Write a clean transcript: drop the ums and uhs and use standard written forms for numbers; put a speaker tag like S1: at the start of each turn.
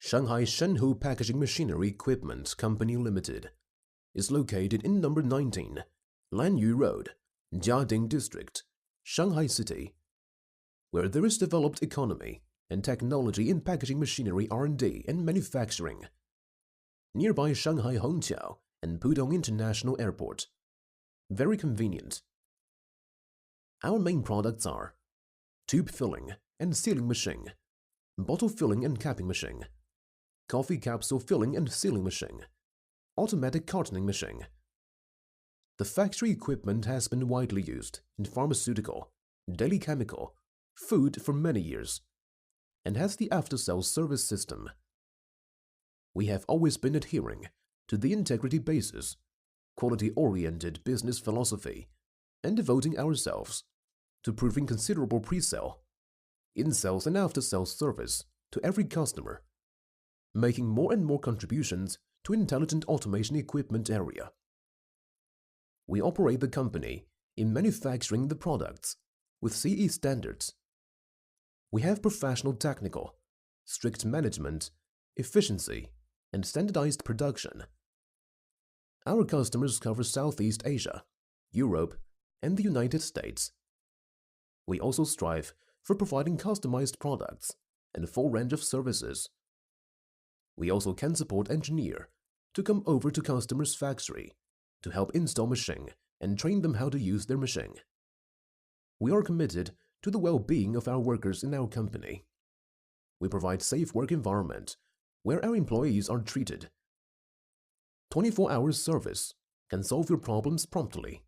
S1: Shanghai Shenhu Packaging Machinery Equipment Company Limited is located in number 19, Lanyu Road, Jiading District, Shanghai City, where there is developed economy and technology in packaging machinery R&D and manufacturing. Nearby Shanghai Hongqiao and Pudong International Airport. Very convenient. Our main products are tube filling and sealing machine, bottle filling and capping machine, coffee capsule filling and sealing machine, automatic cartoning machine. The factory equipment has been widely used in pharmaceutical, daily chemical, food for many years, and has the after-sales service system. We have always been adhering to the integrity basis, quality-oriented business philosophy, and devoting ourselves to proving considerable pre-sale, in-sales and after-sales service to every customer, making more and more contributions to intelligent automation equipment area. We operate the company in manufacturing the products with CE standards. We have professional technical, strict management, efficiency, and standardized production. Our customers cover Southeast Asia, Europe, and the United States. We also strive for providing customized products and a full range of services. We also can support engineer to come over to customers' factory to help install machine and train them how to use their machine. We are committed to the well-being of our workers in our company. We provide safe work environment where our employees are treated. 24 hours service can solve your problems promptly.